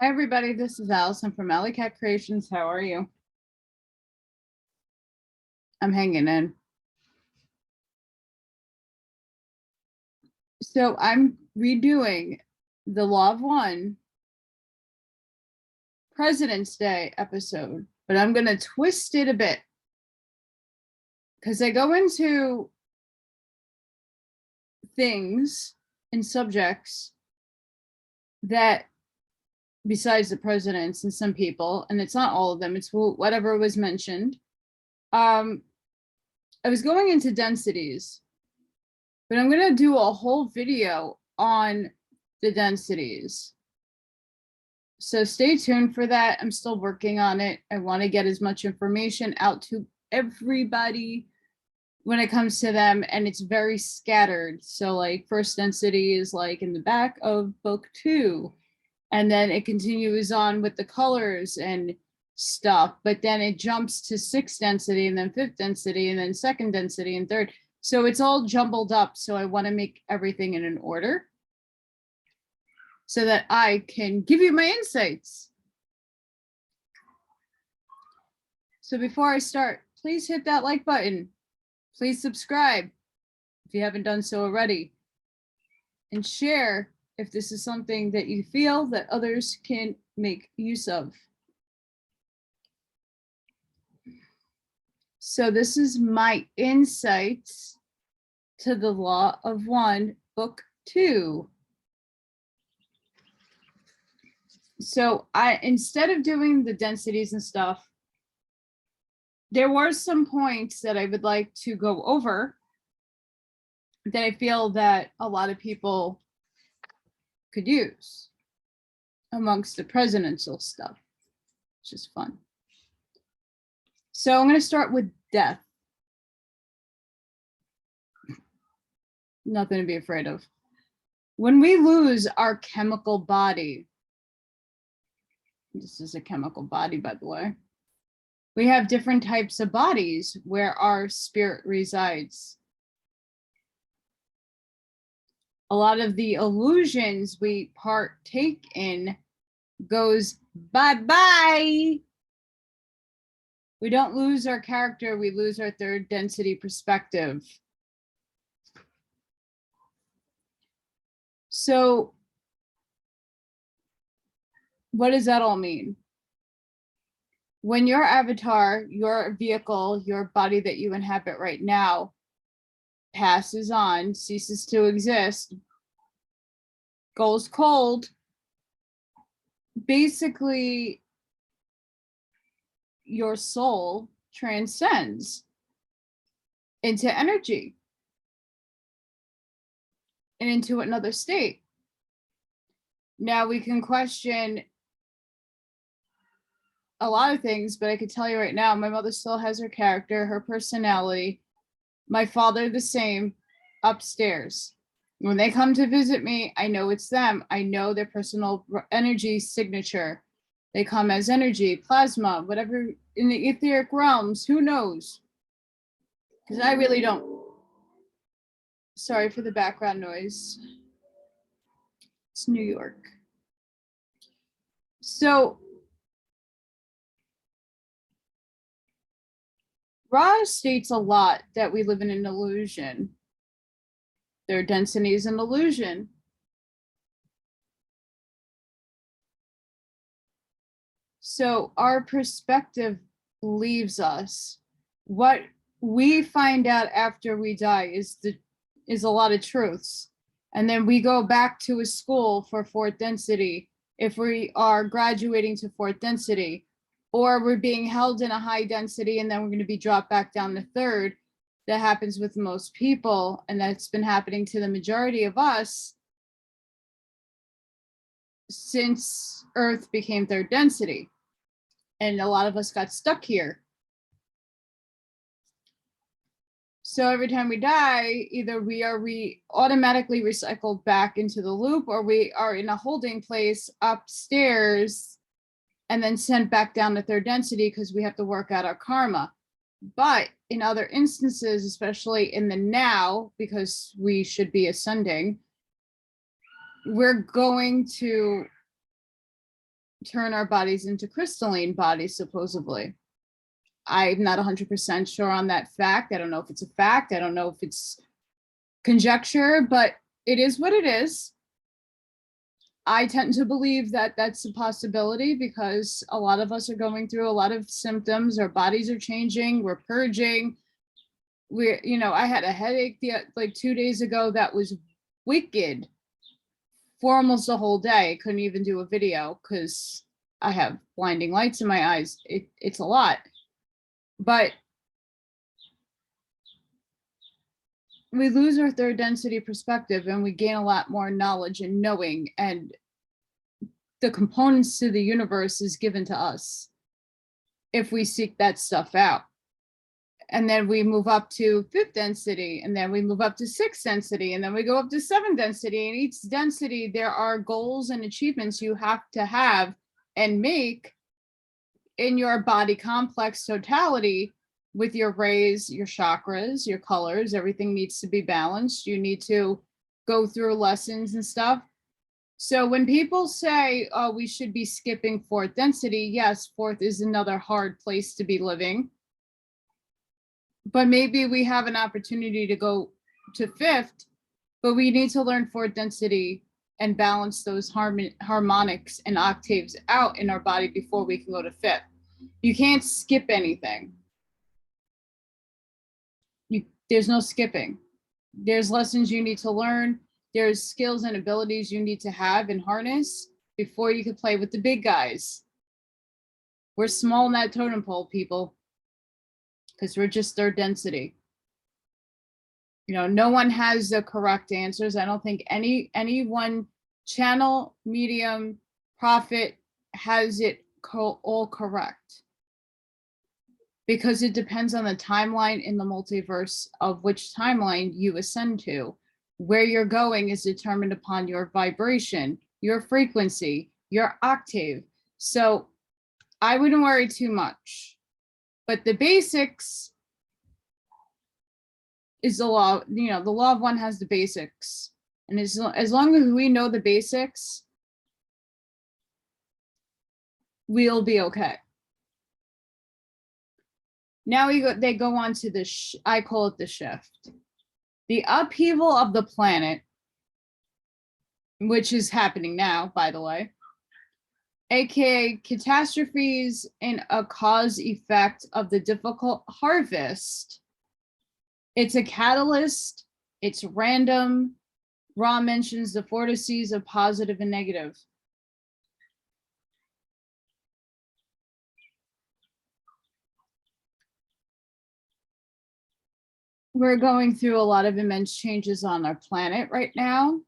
Hi, everybody. This is Allison from Allykatkreations. How are you? I'm hanging in. So I'm redoing the Law of One President's Day episode, but I'm going to twist it a bit because I go into things and subjects that, besides the presidents and some people, and it's not all of them, it's whatever was mentioned. I was going into densities, but I'm going to do a whole video on the densities. So stay tuned for that. I'm still working on it. I want to get as much information out to everybody when it comes to them, and it's very scattered. So like first density is like in the back of book 2, and then it continues on with the colors and stuff, but then it jumps to 6th density and then 5th density and then 2nd density and 3rd. So it's all jumbled up. So I want to make everything in an order so that I can give you my insights. So before I start, please hit that like button. Please subscribe if you haven't done so already. And share if this is something that you feel that others can make use of. So this is my insights to the Law of One, book 2. So instead of doing the densities and stuff, there were some points that I would like to go over that I feel that a lot of people could use amongst the presidential stuff, which is fun. So I'm going to start with death. Nothing to be afraid of. When we lose our chemical body, this is a chemical body, by the way, we have different types of bodies where our spirit resides. A lot of the illusions we partake in goes bye-bye. We don't lose our character, we lose our 3rd density perspective. So what does that all mean? When your avatar, your vehicle, your body that you inhabit right now passes on, ceases to exist, goes cold, basically your soul transcends into energy and into another state. Now we can question a lot of things, but I could tell you right now, my mother still has her character, her personality. My father, the same, upstairs. When they come to visit me, I know it's them. I know their personal energy signature. They come as energy, plasma, whatever in the etheric realms, who knows? Because I really don't. Sorry for the background noise. It's New York. So Ra states a lot that we live in an illusion. Their density is an illusion. So our perspective leaves us. What we find out after we die is a lot of truths. And then we go back to a school for 4th density if we are graduating to 4th density, or we're being held in a high density and then we're going to be dropped back down to 3rd. That happens with most people, and that's been happening to the majority of us since Earth became 3rd density. And a lot of us got stuck here. So every time we die, either we are automatically recycled back into the loop, or we are in a holding place upstairs and then sent back down to 3rd density because we have to work out our karma. But in other instances, especially in the now, because we should be ascending, we're going to turn our bodies into crystalline bodies, supposedly. I'm not 100% sure on that fact. I don't know if it's a fact. I don't know if it's conjecture, but it is what it is. I tend to believe that that's a possibility because a lot of us are going through a lot of symptoms. Our bodies are changing. We're purging. I had a headache like 2 days ago that was wicked for almost a whole day. I couldn't even do a video because I have blinding lights in my eyes. It's a lot. But we lose our third density perspective and we gain a lot more knowledge and knowing, and the components to the universe is given to us if we seek that stuff out. And then we move up to fifth density, and then we move up to sixth density, and then we go up to seventh density. And each density, there are goals and achievements you have to have and make in your body complex totality with your rays, your chakras, your colors. Everything needs to be balanced. You need to go through lessons and stuff. So when people say, oh, we should be skipping fourth density, yes, fourth is another hard place to be living. But maybe we have an opportunity to go to fifth, but we need to learn fourth density and balance those harmonics and octaves out in our body before we can go to fifth. You can't skip anything. There's no skipping. There's lessons you need to learn. There's skills and abilities you need to have and harness before you can play with the big guys. We're small in that totem pole, people, because we're just third density. No one has the correct answers. I don't think any one channel, medium, prophet has it all correct, because it depends on the timeline in the multiverse of which timeline you ascend to. Where you're going is determined upon your vibration, your frequency, your octave. So I wouldn't worry too much. But the basics is the law. The law of one has the basics. And as long as we know the basics, we'll be okay. Now they go on to I call it the shift. The upheaval of the planet, which is happening now, by the way, aka catastrophes in a cause effect of the difficult harvest. It's a catalyst. It's random. Ra mentions the vortices of positive and negative. We're going through a lot of immense changes on our planet right now.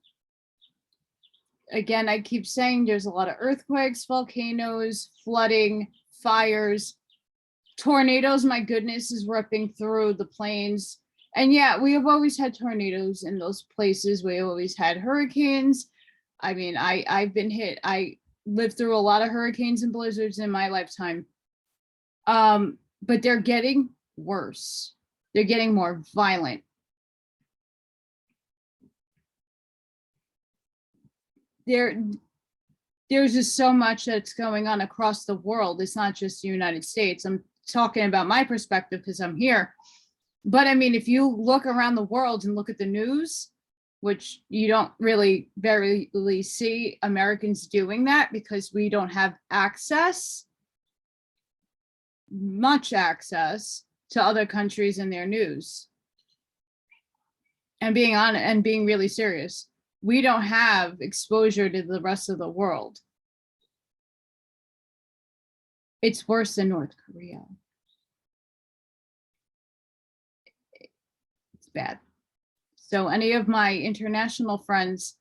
Again, I keep saying there's a lot of earthquakes, volcanoes, flooding, fires, tornadoes. My goodness, is ripping through the plains. And yeah, we have always had tornadoes in those places. We always had hurricanes. I mean, I've been hit. I lived through a lot of hurricanes and blizzards in my lifetime. But they're getting worse. They're getting more violent. There's just so much that's going on across the world. It's not just the United States. I'm talking about my perspective because I'm here. But I mean, if you look around the world and look at the news, which you don't really barely see Americans doing that because we don't have much access to other countries and their news. And being honest and being really serious, we don't have exposure to the rest of the world. It's worse than North Korea. It's bad. So any of my international friends,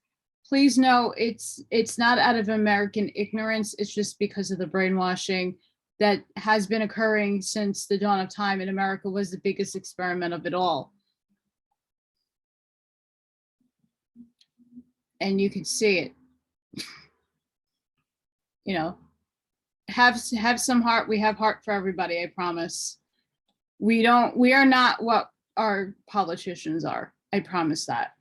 please know it's not out of American ignorance. It's just because of the brainwashing that has been occurring since the dawn of time, and America was the biggest experiment of it all. And you can see it. Have some heart. We have heart for everybody, I promise. We are not what our politicians are. I promise that.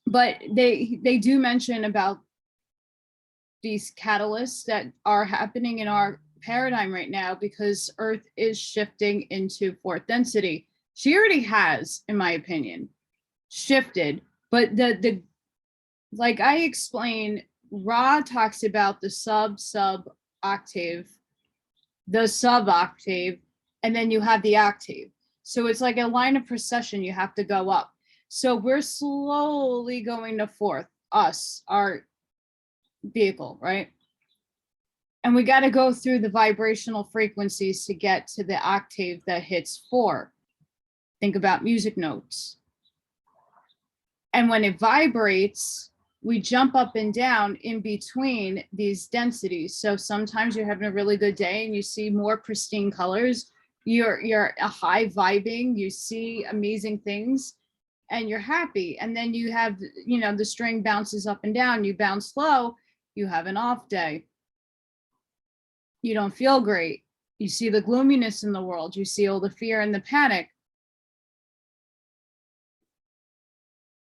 But they do mention about these catalysts that are happening in our paradigm right now, because Earth is shifting into fourth density. She already has, in my opinion, shifted, but the like I explained, Ra talks about the sub octave, the sub octave, and then you have the octave. So it's like a line of procession, you have to go up. So we're slowly going to fourth, us, our vehicle, right? And we got to go through the vibrational frequencies to get to the octave that hits 4. Think about music notes. And when it vibrates, we jump up and down in between these densities. So sometimes you're having a really good day and you see more pristine colors. You're a high vibing, you see amazing things and you're happy. And then you have, you know, the string bounces up and down, you bounce low, you have an off day. You don't feel great. You see the gloominess in the world. You see all the fear and the panic.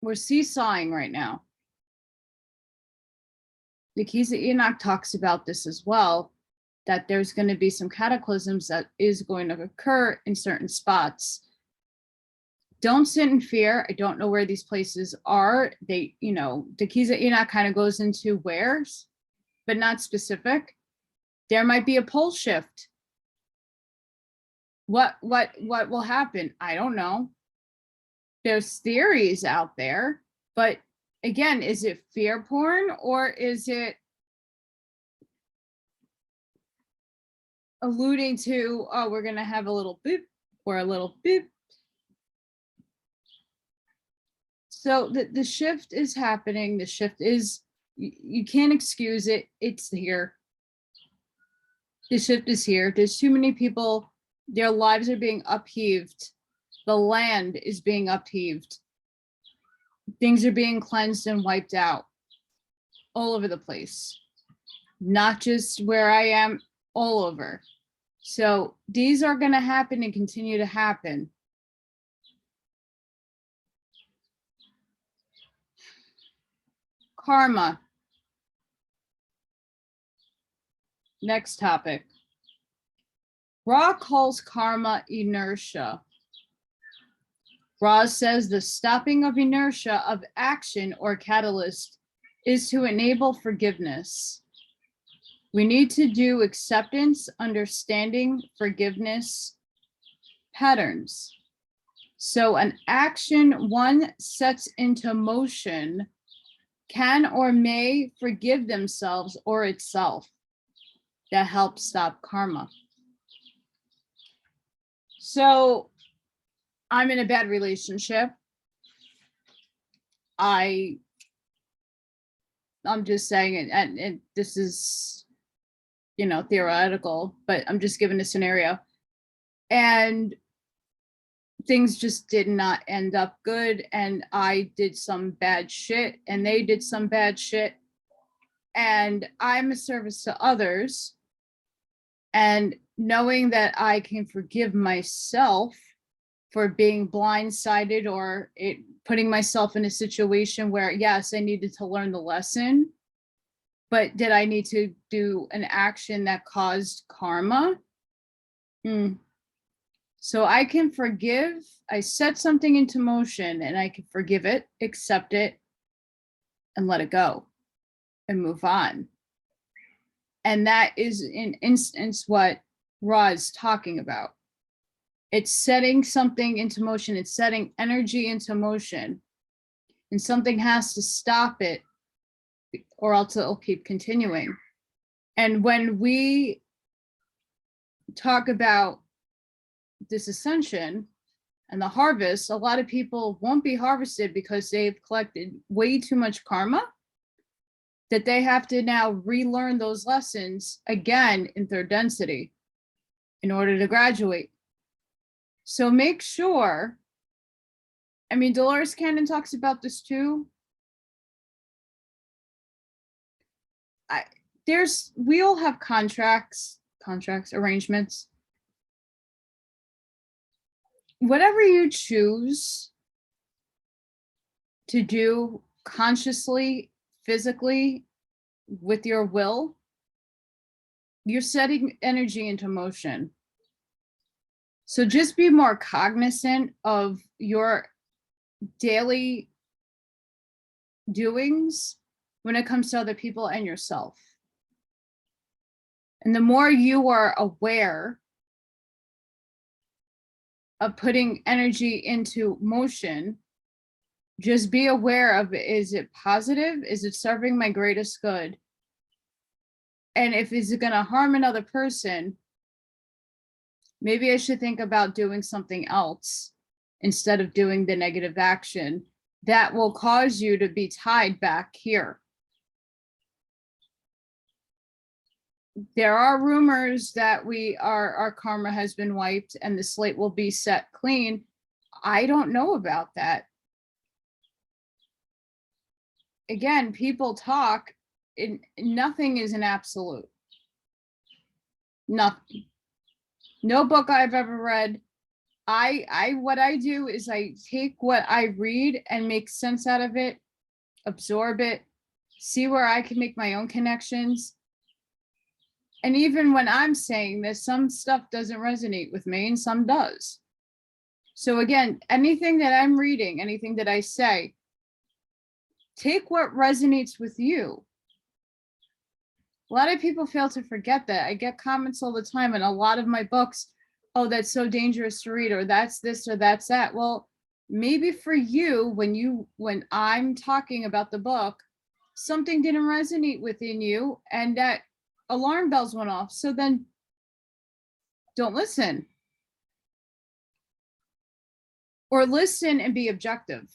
We're seesawing right now. The Keys of Enoch talks about this as well, that there's going to be some cataclysms that is going to occur in certain spots. Don't sit in fear. I don't know where these places are. They, you know, the Keys of Enoch kind of goes into where's, but not specific. There might be a pole shift. What will happen? I don't know. There's theories out there, but again, is it fear porn or is it alluding to, oh, we're going to have a little beep or a little beep? So the shift is happening. The shift is, you can't excuse it. It's here. The shift is here. There's too many people, their lives are being upheaved. The land is being upheaved. Things are being cleansed and wiped out all over the place. Not just where I am, all over. So these are going to happen and continue to happen. Karma. Next topic. Ra calls karma inertia. Ra says the stopping of inertia of action or catalyst is to enable forgiveness. We need to do acceptance, understanding, forgiveness patterns. So an action one sets into motion can or may forgive themselves or itself. That helps stop karma. So I'm in a bad relationship. I'm just saying it, and this is, you know, theoretical, but I'm just giving a scenario. And things just did not end up good. And I did some bad shit and they did some bad shit. And I'm a service to others. And knowing that I can forgive myself for being blindsided or putting myself in a situation where, yes, I needed to learn the lesson, but did I need to do an action that caused karma? So I can forgive. I set something into motion and I can forgive it, accept it, and let it go and move on. And that is, in instance, what Ra is talking about. It's setting something into motion. It's setting energy into motion. And something has to stop it or else it'll keep continuing. And when we talk about this ascension and the harvest, a lot of people won't be harvested because they've collected way too much karma that they have to now relearn those lessons again in third density in order to graduate. So make sure, I mean, Dolores Cannon talks about this too. We all have contracts, arrangements. Whatever you choose to do consciously, physically, with your will, you're setting energy into motion. So just be more cognizant of your daily doings when it comes to other people and yourself. And the more you are aware of putting energy into motion, just be aware of, is it positive? Is it serving my greatest good? And if is it going to harm another person, maybe I should think about doing something else instead of doing the negative action that will cause you to be tied back here. There are rumors that our karma has been wiped and the slate will be set clean. I don't know about that. Again, people talk, nothing is an absolute. Nothing. No book I've ever read. What I do is I take what I read and make sense out of it, absorb it, see where I can make my own connections. And even when I'm saying this, some stuff doesn't resonate with me and some does. So again, anything that I'm reading, anything that I say, take what resonates with you. A lot of people fail to forget that. I get comments all the time in a lot of my books, oh, that's so dangerous to read, or that's this or that's that. Well, maybe for you, when I'm talking about the book, something didn't resonate within you and that alarm bells went off. So then don't listen. Or listen and be objective.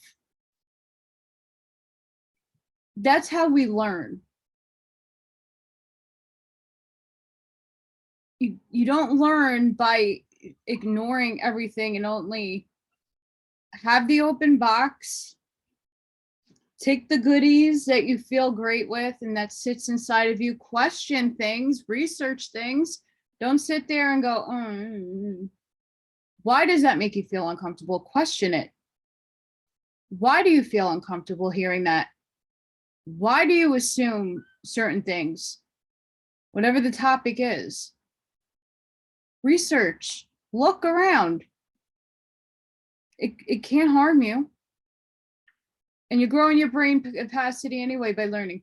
That's how we learn. You don't learn by ignoring everything and only have the open box. Take the goodies that you feel great with and that sits inside of you. Question things, research things. Don't sit there and go, why does that make you feel uncomfortable? Question it. Why do you feel uncomfortable hearing that? Why do you assume certain things? Whatever the topic is. Research, look around. It can't harm you. And you're growing your brain capacity anyway by learning.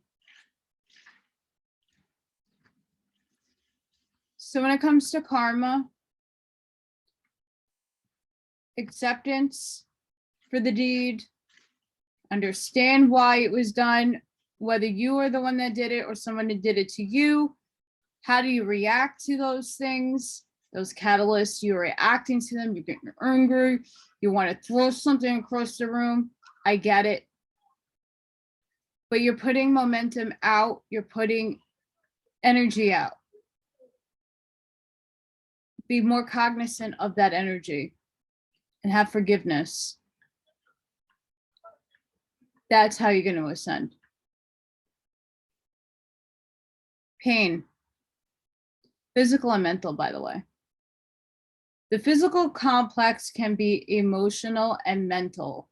So when it comes to karma, acceptance for the deed, understand why it was done, whether you are the one that did it or someone that did it to you. How do you react to those things? Those catalysts, you're reacting to them, you're getting angry, you want to throw something across the room. I get it. But you're putting momentum out, you're putting energy out. Be more cognizant of that energy and have forgiveness. That's how you're going to ascend. Pain. Physical and mental, by the way. The physical complex can be emotional and mental.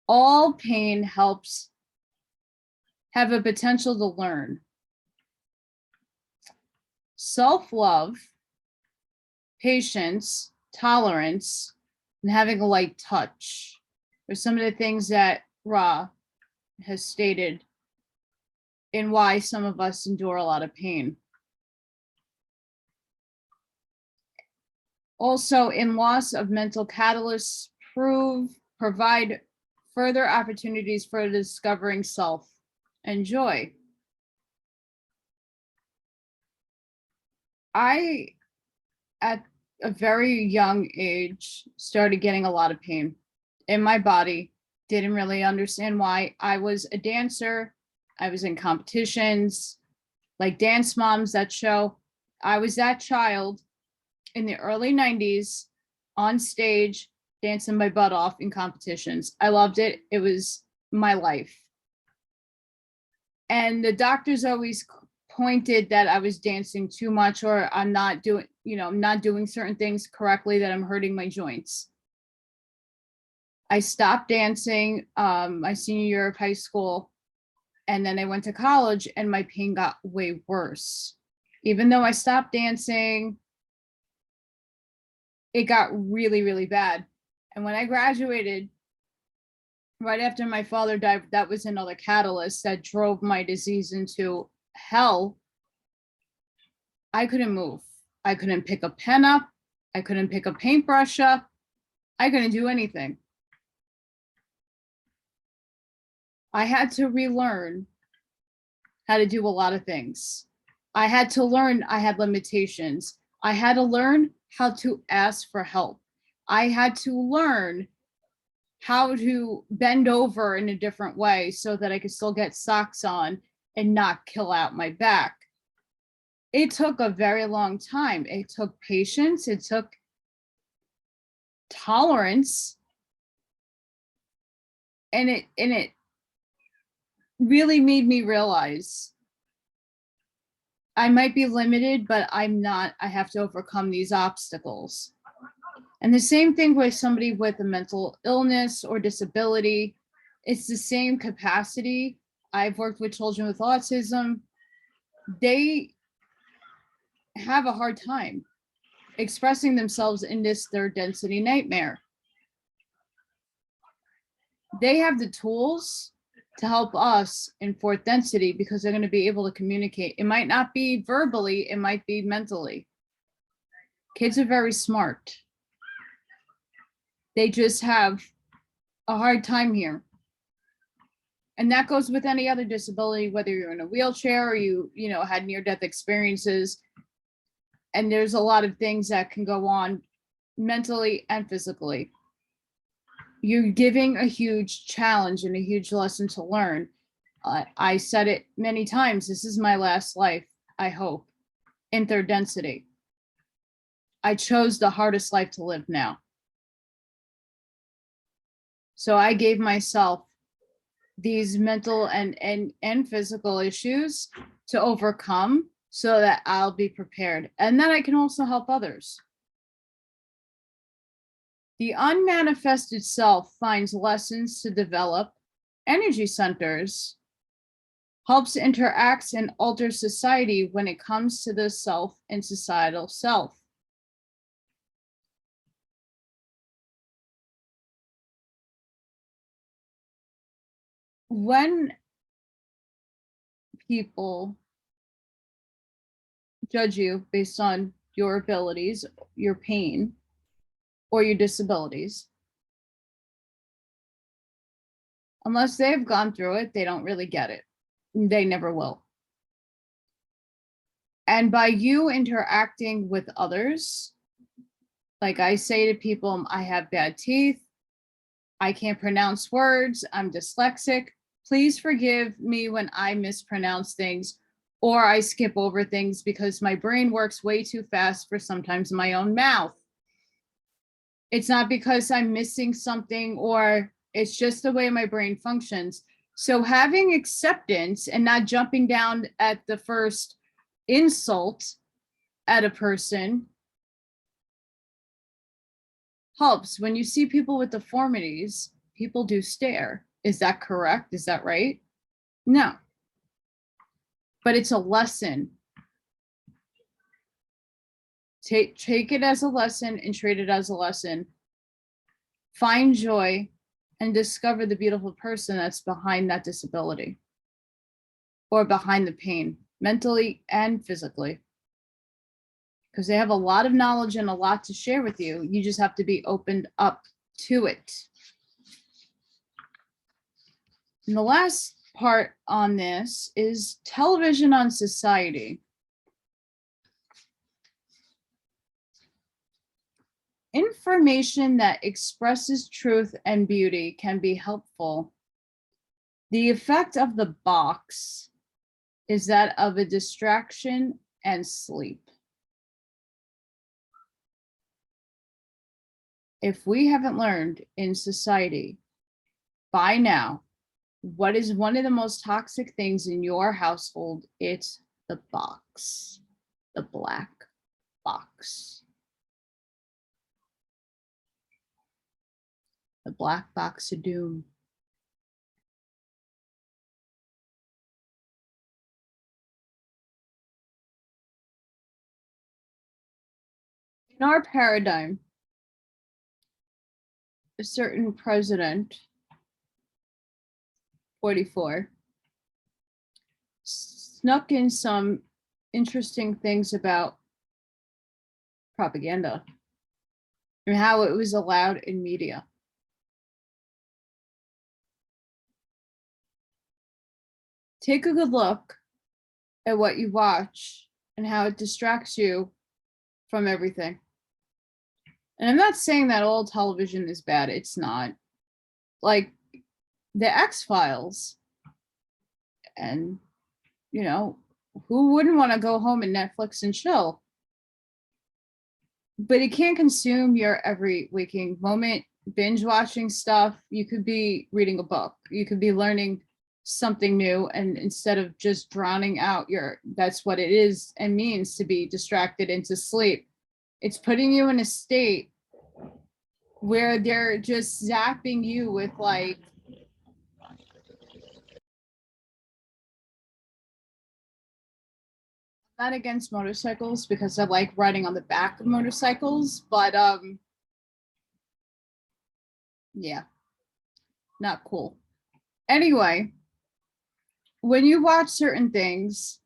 All pain helps have a potential to learn. Self-love, patience, tolerance, and having a light touch are some of the things that Ra has stated in why some of us endure a lot of pain. Also, in loss of mental catalysts, provide further opportunities for discovering self and joy. I, at a very young age, started getting a lot of pain in my body. Didn't really understand why. I was a dancer. I was in competitions, like Dance Moms, that show. I was that child in the early 90s on stage, dancing my butt off in competitions. I loved it. It was my life. And the doctors always pointed that I was dancing too much, or I'm not doing, I'm not doing certain things correctly, that I'm hurting my joints. I stopped dancing my senior year of high school. And then I went to college and my pain got way worse. Even though I stopped dancing, it got really, really bad. And when I graduated, right after my father died, that was another catalyst that drove my disease into hell. I couldn't move. I couldn't pick a pen up. I couldn't pick a paintbrush up. I couldn't do anything. I had to relearn how to do a lot of things. I had to learn I had limitations. I had to learn how to ask for help. I had to learn how to bend over in a different way so that I could still get socks on and not kill out my back. It took a very long time. It took patience. It took tolerance. And it really made me realize I might be limited, but I'm not. I have to overcome these obstacles. And the same thing with somebody with a mental illness or disability. It's the same capacity. I've worked with children with autism. They have a hard time expressing themselves in this third density nightmare. They have the tools to help us in fourth density because they're going to be able to communicate. It might not be verbally, it might be mentally. Kids are very smart. They just have a hard time here. And that goes with any other disability, whether you're in a wheelchair or you had near-death experiences. And there's a lot of things that can go on mentally and physically. You're giving a huge challenge and a huge lesson to learn. I said it many times, this is my last life, I hope, in third density. I chose the hardest life to live now. So I gave myself these mental and physical issues to overcome so that I'll be prepared. And then I can also help others. The unmanifested self finds lessons to develop energy centers, helps interacts and alters society when it comes to the self and societal self. When people judge you based on your abilities, your pain, or your disabilities, unless they've gone through it, they don't really get it. They never will. And by you interacting with others, like I say to people, I have bad teeth, I can't pronounce words, I'm dyslexic. Please forgive me when I mispronounce things or I skip over things because my brain works way too fast for sometimes my own mouth. It's not because I'm missing something or it's just the way my brain functions. So having acceptance and not jumping down at the first insult at a person helps. When you see people with deformities, people do stare. Is that correct? Is that right? No. But it's a lesson. Take it as a lesson and treat it as a lesson. Find joy and discover the beautiful person that's behind that disability or behind the pain, mentally and physically. Because they have a lot of knowledge and a lot to share with you. You just have to be opened up to it. And the last part on this is television on society. Information that expresses truth and beauty can be helpful. The effect of the box is that of a distraction and sleep. If we haven't learned in society by now, what is one of the most toxic things in your household? It's the box, the black box. The black box of doom. In our paradigm, a certain president, 44, snuck in some interesting things about propaganda and how it was allowed in media. Take a good look at what you watch and how it distracts you from everything. And I'm not saying that all television is bad. It's not. Like the X-Files, and you know, who wouldn't want to go home and Netflix and chill? But it can't consume your every waking moment. Binge watching stuff, you could be reading a book, you could be learning something new, and instead of just drowning out your, that's what it is and means to be distracted into sleep. It's putting you in a state where they're just zapping you with like not against motorcycles because I like riding on the back of motorcycles, but yeah, not cool. Anyway, when you watch certain things,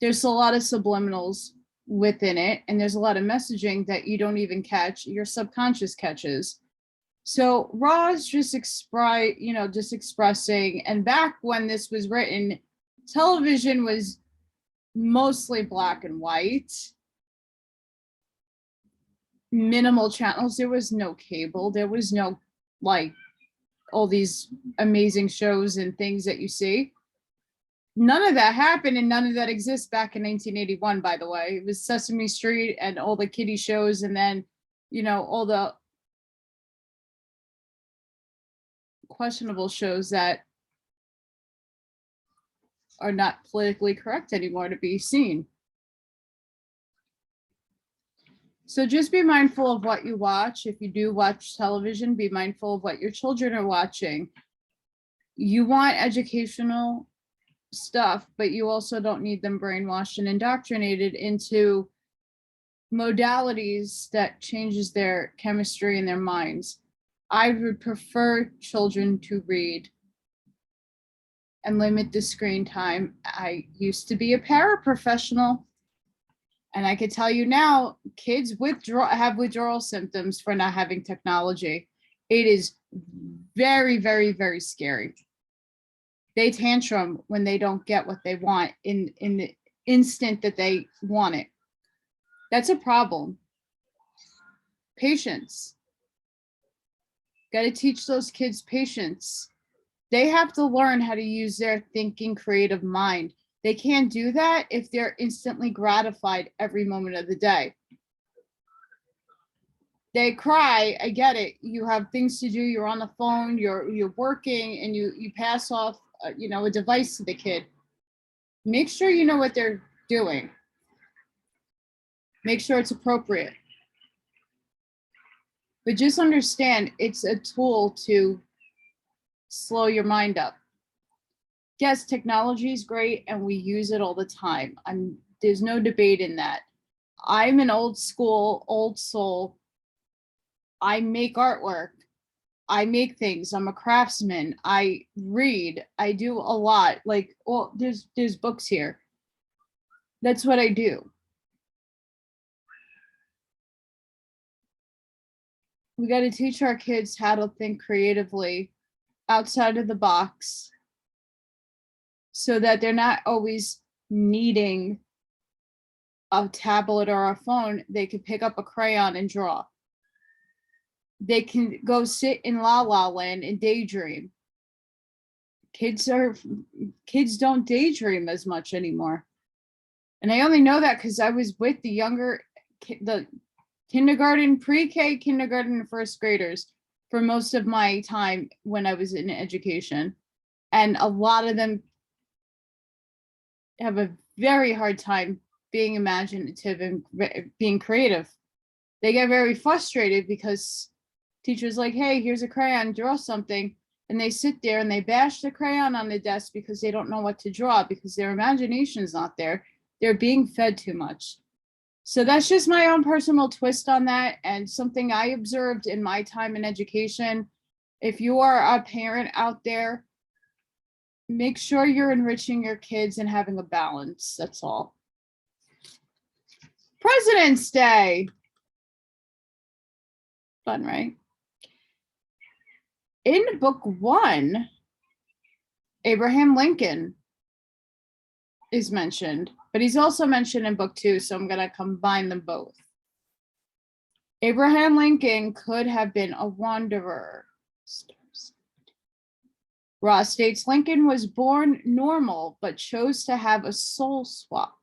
there's a lot of subliminals within it, and there's a lot of messaging that you don't even catch, your subconscious catches. So Raw is just expressing, and back when this was written, television was mostly black and white, minimal channels. There was no cable, there was no like all these amazing shows and things that you see. None of that happened, and none of that exists back in 1981, by the way. It was Sesame Street and all the kiddie shows, and then, you know, all the questionable shows that are not politically correct anymore to be seen. So just be mindful of what you watch. If you do watch television, be mindful of what your children are watching. You want educational stuff, but you also don't need them brainwashed and indoctrinated into modalities that changes their chemistry in their minds. I would prefer children to read and limit the screen time. I used to be a paraprofessional, and I could tell you now, kids have withdrawal symptoms for not having technology. It is very, very, very scary. They tantrum when they don't get what they want in the instant that they want it. That's a problem. Patience. Got to teach those kids patience. They have to learn how to use their thinking, creative mind. They can't do that if they're instantly gratified every moment of the day. They cry, I get it. You have things to do, you're on the phone, you're working, and you pass off a device to the kid. Make sure you know what they're doing. Make sure it's appropriate. But just understand it's a tool to slow your mind up. Yes, technology is great and we use it all the time. There's no debate in that. I'm an old school, old soul. I make artwork. I make things. I'm a craftsman. I read. I do a lot. Like, well, there's books here. That's what I do. We got to teach our kids how to think creatively outside of the box so that they're not always needing a tablet or a phone. They can pick up a crayon and draw. They can go sit in La La Land and daydream. Kids don't daydream as much anymore. And I only know that because I was with the kindergarten, pre-K, kindergarten, and first graders for most of my time when I was in education. And a lot of them have a very hard time being imaginative and being creative. They get very frustrated because teacher's like, hey, here's a crayon, draw something. And they sit there and they bash the crayon on the desk because they don't know what to draw because their imagination is not there. They're being fed too much. So that's just my own personal twist on that, and something I observed in my time in education. If you are a parent out there, make sure you're enriching your kids and having a balance. That's all. President's Day. Fun, right? In book 1, Abraham Lincoln is mentioned, but he's also mentioned in book 2, so I'm going to combine them both. Abraham Lincoln could have been a wanderer. Ross states Lincoln was born normal, but chose to have a soul swap.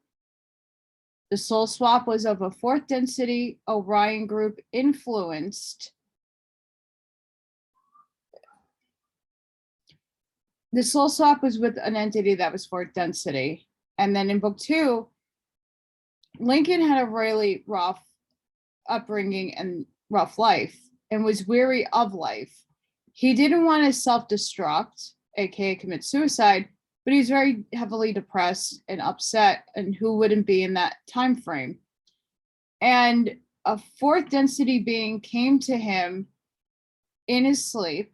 The soul swap was of a 4th density Orion group influenced. The soul swap was with an entity that was 4th density. And then in book 2, Lincoln had a really rough upbringing and rough life and was weary of life. He didn't want to self-destruct, aka commit suicide, but he's very heavily depressed and upset, and who wouldn't be in that time frame? And a 4th density being came to him in his sleep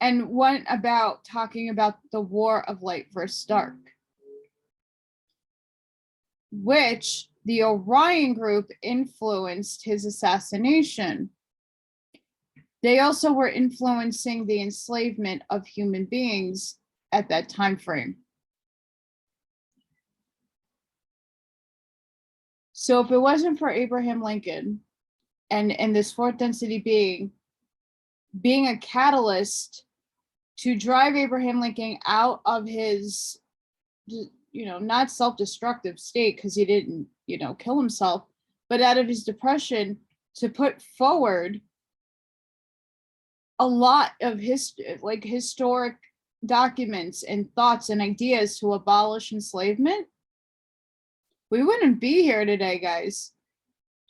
and went about talking about the war of light versus dark, which the Orion group influenced his assassination. They also were influencing the enslavement of human beings at that time frame. So if it wasn't for Abraham Lincoln and this 4th density being a catalyst to drive Abraham Lincoln out of his, not self-destructive state, because he didn't, kill himself, but out of his depression, to put forward a lot of historic documents and thoughts and ideas to abolish enslavement, we wouldn't be here today, guys,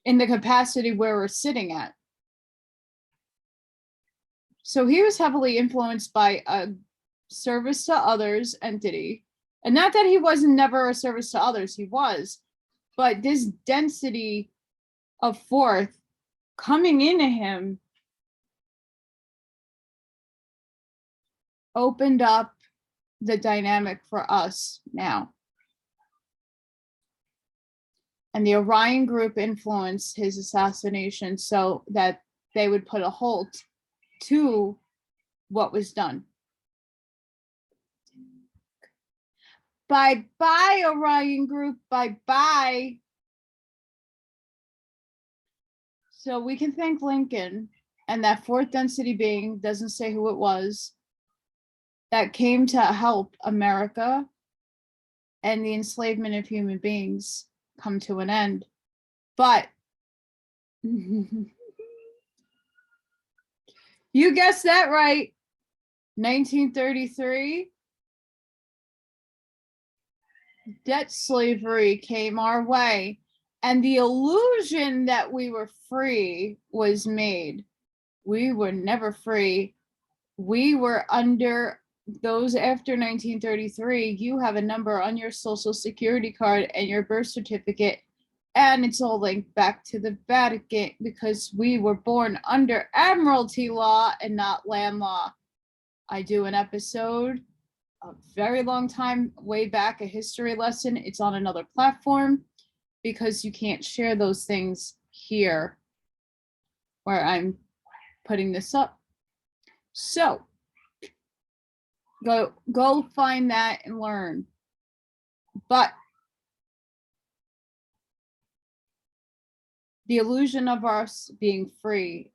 in the capacity where we're sitting at. So he was heavily influenced by a service to others entity. And not that he wasn't never a service to others, he was, but this density of 4th coming into him opened up the dynamic for us now. And the Orion group influenced his assassination so that they would put a halt to what was done. Bye-bye, Orion group, bye-bye. So we can thank Lincoln and that 4th density being, doesn't say who it was, that came to help America and the enslavement of human beings come to an end. But you guessed that right. 1933, debt slavery came our way, and the illusion that we were free was made. We were never free. We were under those after 1933. You have a number on your social security card and your birth certificate, and it's all linked back to the Vatican because we were born under Admiralty law and not land law. I do an episode a very long time way back, a history lesson. It's on another platform because you can't share those things here where I'm putting this up. So go find that and learn. But the illusion of us being free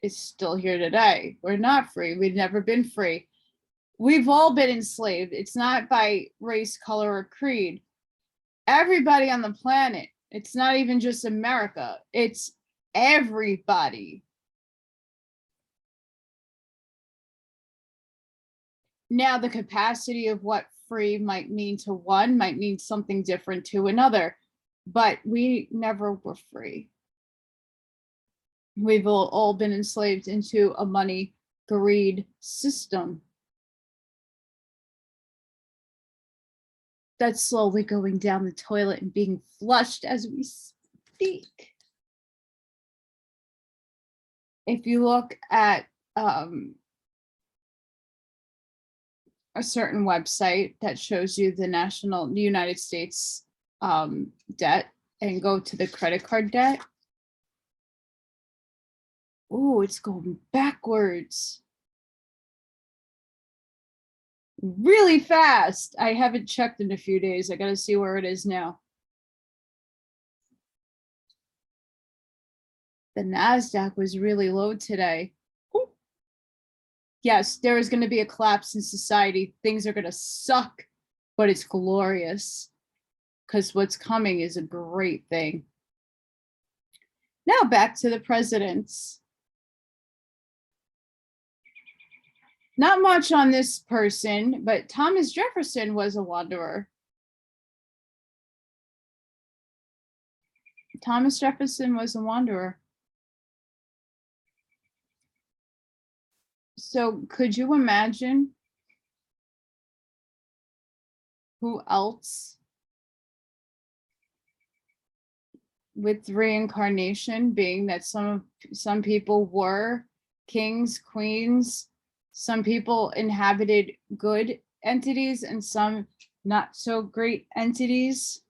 is still here today. We're not free. We've never been free. We've all been enslaved. It's not by race, color, or creed. Everybody on the planet. It's not even just America. It's everybody. Now, the capacity of what free might mean to one might mean something different to another, but we never were free. We've all been enslaved into a money greed system. that's slowly going down the toilet and being flushed as we speak. If you look at a certain website that shows you the United States debt and go to the credit card debt, oh, it's going backwards really fast. I haven't checked in a few days. I got to see where it is now. The NASDAQ was really low today. Ooh. Yes, there is going to be a collapse in society. Things are going to suck, but it's glorious because what's coming is a great thing. Now back to the presidents. Not much on this person, but Thomas Jefferson was a wanderer. Thomas Jefferson was a wanderer. So could you imagine who else with reincarnation, being that some people were kings, queens, some people inhabited good entities and some not so great entities?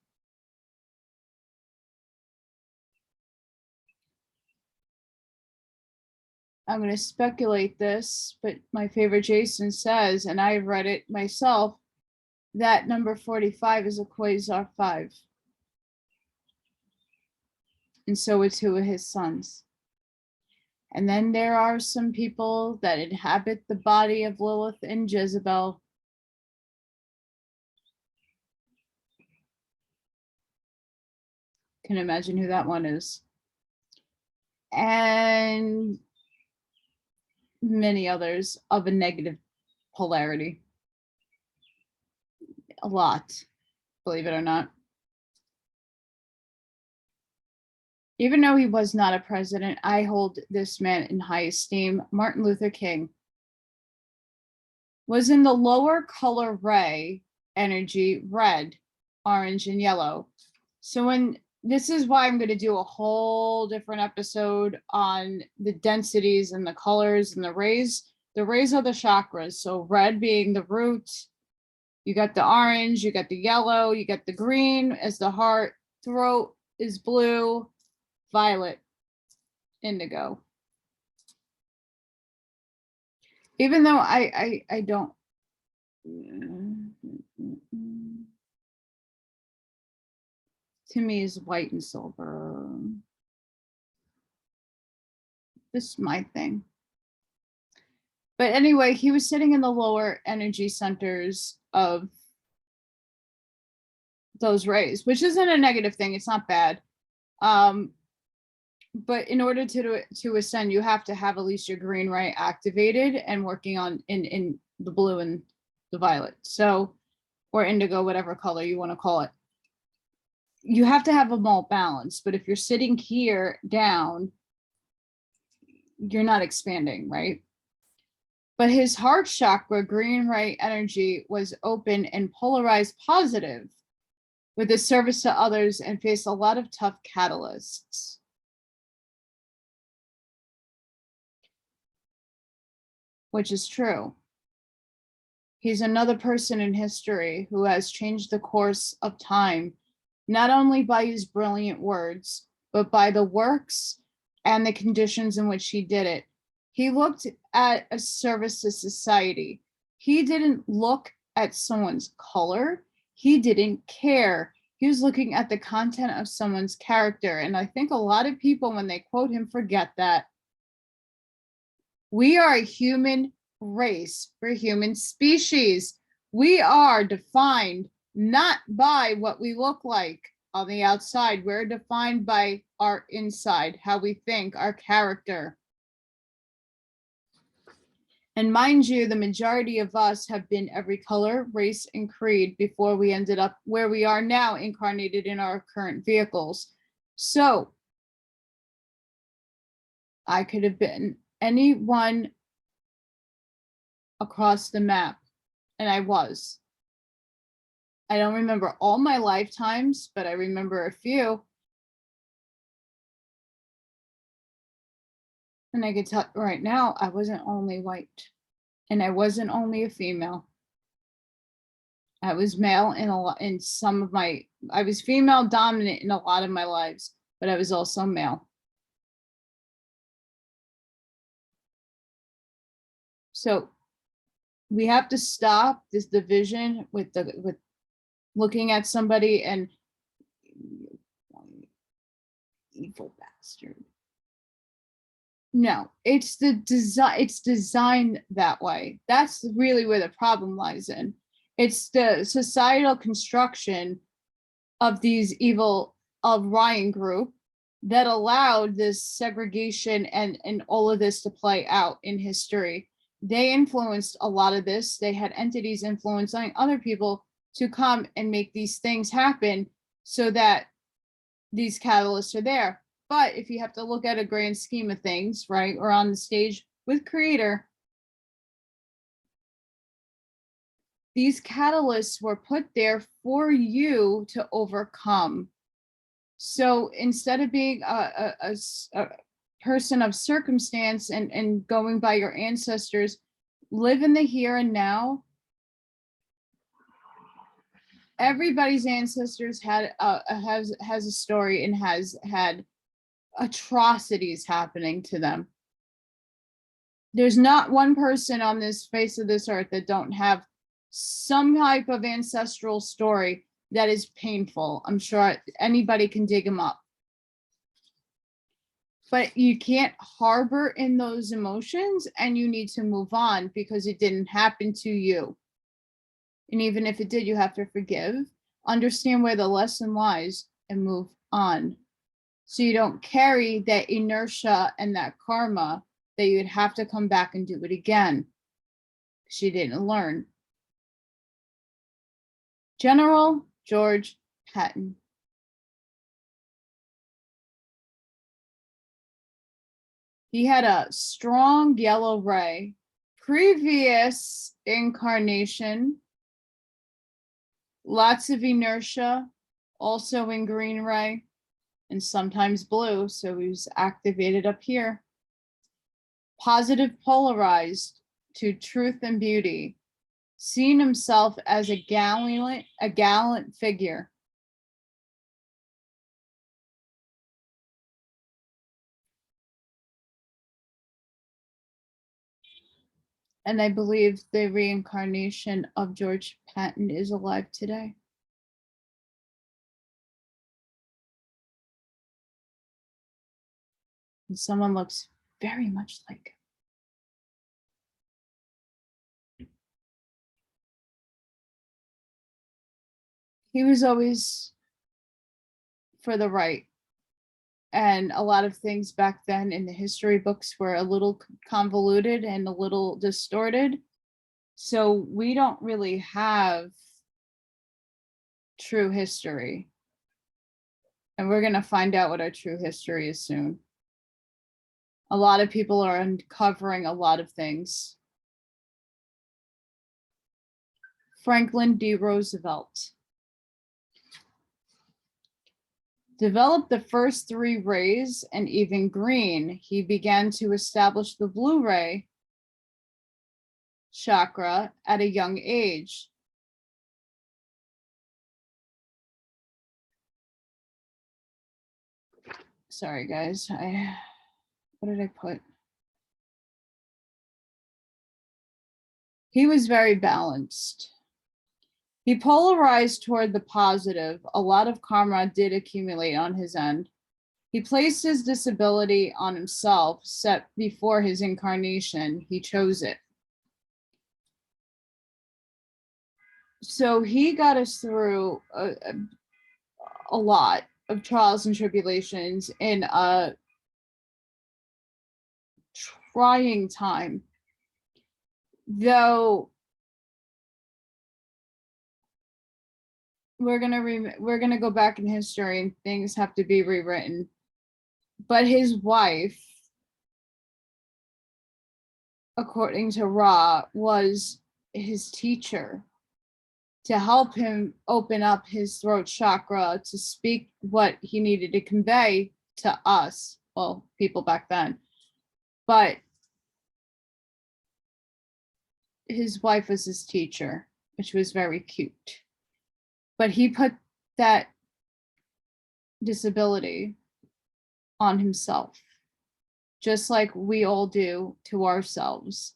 I'm going to speculate this, but my favorite Jason says, and I've read it myself, that number 45 is a quasar 5. And so are 2 of his sons. And then there are some people that inhabit the body of Lilith and Jezebel. Can imagine who that one is. And many others of a negative polarity. A lot, believe it or not. Even though he was not a president, I hold this man in high esteem. Martin Luther King was in the lower color ray energy, red, orange, and yellow. So when this is why I'm going to do a whole different episode on the densities and the colors and the rays. The rays are the chakras. So red being the root, you got the orange, you got the yellow, you got the green as the heart, throat is blue, violet, indigo. Even though I don't. To me is white and silver. This is my thing. But anyway, he was sitting in the lower energy centers of those rays, which isn't a negative thing. It's not bad. But in order to ascend, you have to have at least your green ray activated and working on in the blue and the violet. So, or indigo, whatever color you want to call it. You have to have them all balanced. But if you're sitting here down, you're not expanding, right? But his heart chakra, green ray energy, was open and polarized positive with the service to others and faced a lot of tough catalysts. Which is true. He's another person in history who has changed the course of time, not only by his brilliant words, but by the works and the conditions in which he did it. He looked at a service to society. He didn't look at someone's color. He didn't care. He was looking at the content of someone's character. And I think a lot of people, when they quote him, forget that. We are a human race. We're a human species. We are defined not by what we look like on the outside. We're defined by our inside, how we think, our character. And mind you, the majority of us have been every color, race, and creed before we ended up where we are now, incarnated in our current vehicles. So I could have been anyone across the map, and I was. I don't remember all my lifetimes, but I remember a few. And I can tell right now, I wasn't only white, and I wasn't only a female. I was male in a lot, in some of my, I was female dominant in a lot of my lives, but I was also male. So we have to stop this division with looking at somebody and evil bastard. No, it's the design, it's designed that way. That's really where the problem lies in. It's the societal construction of these evil of Ryan group that allowed this segregation and all of this to play out in history. They influenced a lot of this. They had entities influencing other people to come and make these things happen so that these catalysts are there. But if you have to look at a grand scheme of things, right, or on the stage with creator, these catalysts were put there for you to overcome. So instead of being a person of circumstance and going by your ancestors, live in the here and now. Everybody's ancestors had has a story and has had atrocities happening to them. There's not one person on this face of this earth that don't have some type of ancestral story that is painful. I'm sure anybody can dig them up. But you can't harbor in those emotions, and you need to move on because it didn't happen to you. And even if it did, you have to forgive, understand where the lesson lies, and move on. So you don't carry that inertia and that karma that you'd have to come back and do it again. She didn't learn. General George Patton. He had a strong yellow ray. Previous incarnation, lots of inertia, also in green ray, and sometimes blue, so he was activated up here. Positive polarized to truth and beauty, seeing himself as a gallant figure. And I believe the reincarnation of George Patton is alive today. And someone looks very much like him. He was always for the right. And a lot of things back then in the history books were a little convoluted and a little distorted. So we don't really have true history. And we're going to find out what our true history is soon. A lot of people are uncovering a lot of things. Franklin D. Roosevelt developed the first 3 rays and even green. He began to establish the blue ray chakra at a young age. Sorry, guys. What did I put? He was very balanced. He polarized toward the positive. A lot of karma did accumulate on his end. He placed his disability on himself, set before his incarnation. He chose it. So he got us through a lot of trials and tribulations in a trying time. Though we're gonna go back in history and things have to be rewritten. But his wife, according to Ra, was his teacher. to help him open up his throat chakra to speak what he needed to convey to us, well, people back then. But his wife was his teacher, which was very cute. But he put that disability on himself, just like we all do to ourselves.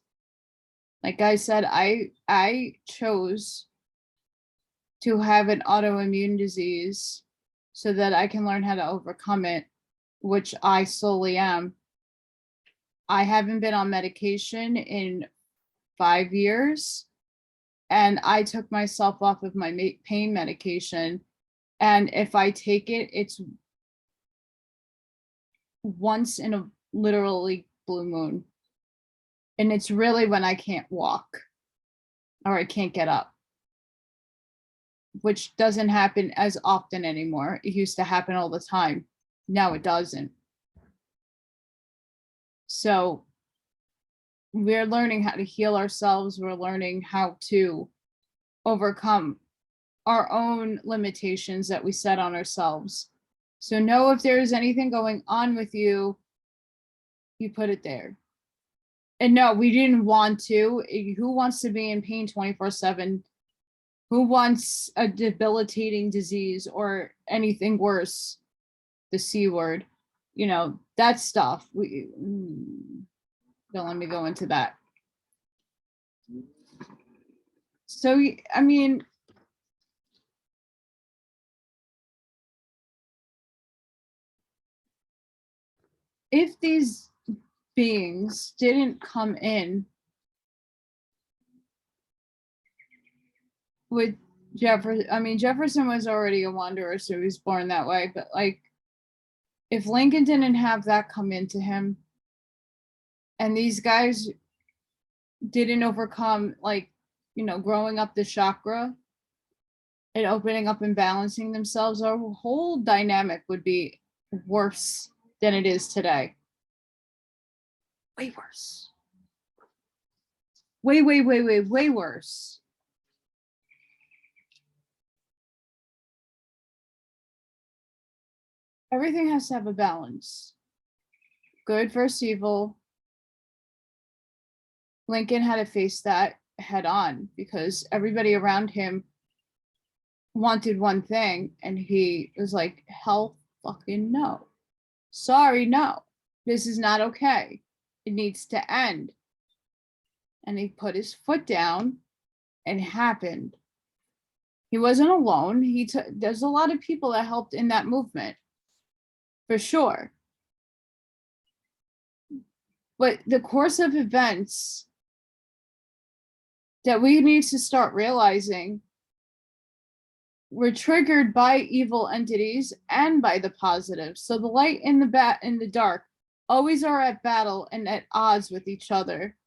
Like I said, I chose to have an autoimmune disease so that I can learn how to overcome it, which I slowly am. I haven't been on medication in 5 years, and I took myself off of my pain medication. And if I take it, it's once in a literally blue moon. And it's really when I can't walk or I can't get up, which doesn't happen as often anymore. It used to happen all the time. Now it doesn't. So we're learning how to heal ourselves. We're learning how to overcome our own limitations that we set on ourselves. So know if there's anything going on with you, you put it there. And no, we didn't want to. Who wants to be in pain 24/7? Who wants a debilitating disease or anything worse? The C word, you know, that stuff. Don't let me go into that. So, I mean, if these beings didn't come in with Jefferson, I mean, Jefferson was already a wanderer, so he was born that way. But like, if Lincoln didn't have that come into him, and these guys didn't overcome, like, you know, growing up the chakra and opening up and balancing themselves, our whole dynamic would be worse than it is today. Way worse. Way, way, way, way, way worse. Everything has to have a balance. Good versus evil. Lincoln had to face that head on because everybody around him wanted one thing, and he was like, hell fucking no. Sorry, no. This is not okay. It needs to end. And he put his foot down, and it happened. He wasn't alone. There's a lot of people that helped in that movement, for sure. But the course of events that we need to start realizing were triggered by evil entities and by the positive. So the light and the dark always are at battle and at odds with each other.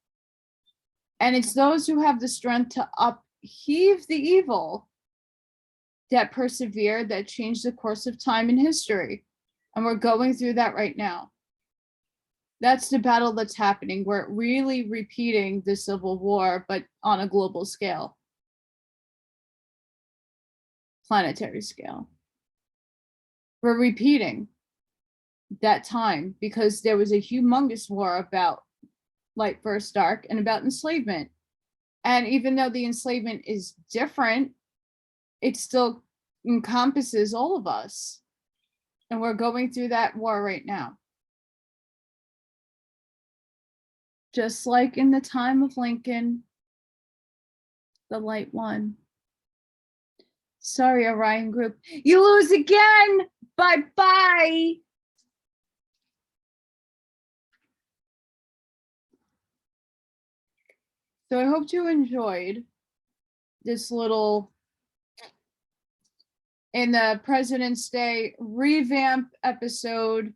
And it's those who have the strength to upheave the evil that persevere, that change the course of time and history. And we're going through that right now. That's the battle that's happening. We're really repeating the Civil War, but on a global scale, planetary scale. We're repeating that time because there was a humongous war about light versus dark and about enslavement. And even though the enslavement is different, it still encompasses all of us. And we're going through that war right now. Just like in the time of Lincoln, the light won. Sorry, Orion Group. You lose again. Bye-bye. So I hope you enjoyed this little, in the President's Day revamp episode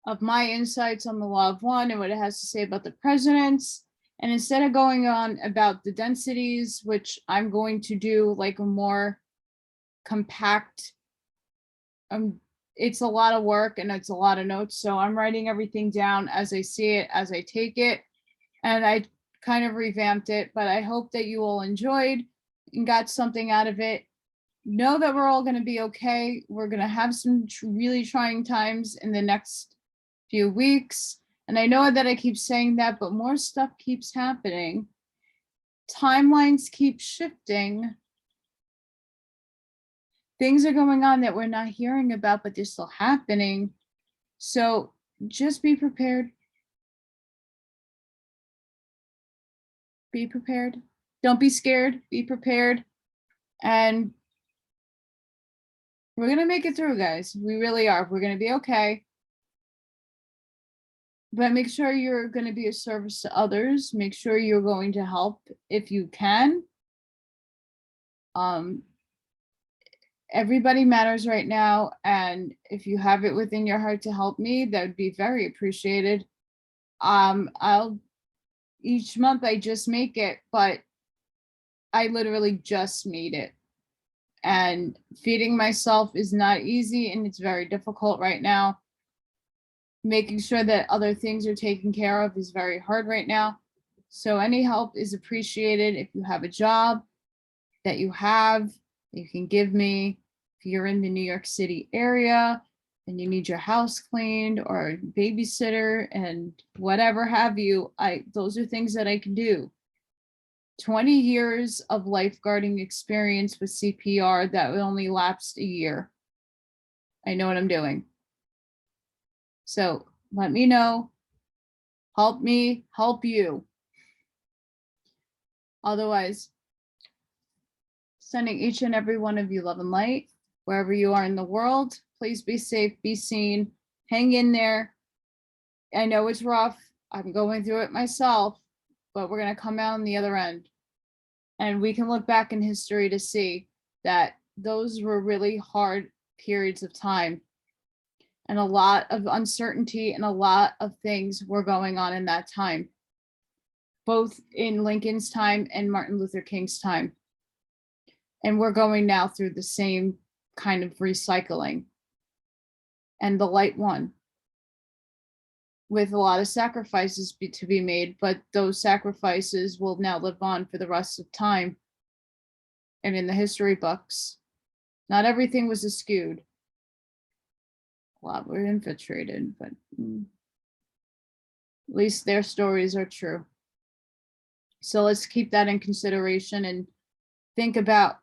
of my insights on the law of one and what it has to say about the presidents. And instead of going on about the densities, which I'm going to do like a more compact, it's a lot of work and it's a lot of notes. So I'm writing everything down as I see it, as I take it. And I kind of revamped it, but I hope that you all enjoyed. and got something out of it. Know that we're all going to be okay. We're going to have some really trying times in the next few weeks. And I know that I keep saying that, but more stuff keeps happening. Timelines keep shifting. Things are going on that we're not hearing about, but they're still happening. So just be prepared. Be prepared. Don't be scared. Be prepared. And we're going to make it through, guys. We really are. We're going to be okay. But make sure you're going to be a service to others. Make sure you're going to help if you can. Everybody matters right now. And if you have it within your heart to help me, that would be very appreciated. Each month I just make it, but I literally just made it. And feeding myself is not easy, and it's very difficult right now. Making sure that other things are taken care of is very hard right now. So any help is appreciated. If you have a job that you can give me. If you're in the New York City area and you need your house cleaned or a babysitter and whatever have you, those are things that I can do. 20 years of lifeguarding experience with CPR that only lapsed a year. I know what I'm doing. So let me know. Help me, help you. Otherwise, sending each and every one of you love and light, wherever you are in the world. Please be safe, be seen, hang in there. I know it's rough. I'm going through it myself, but we're going to come out on the other end. And we can look back in history to see that those were really hard periods of time. And a lot of uncertainty and a lot of things were going on in that time, both in Lincoln's time and Martin Luther King's time. And we're going now through the same kind of recycling. And the light won, with a lot of sacrifices to be made, but those sacrifices will now live on for the rest of time. And in the history books, not everything was askewed. A lot were infiltrated, but at least their stories are true. So let's keep that in consideration and think about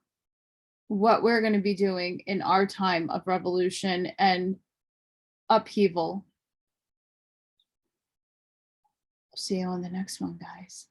what we're going to be doing in our time of revolution and upheaval. See you on the next one, guys.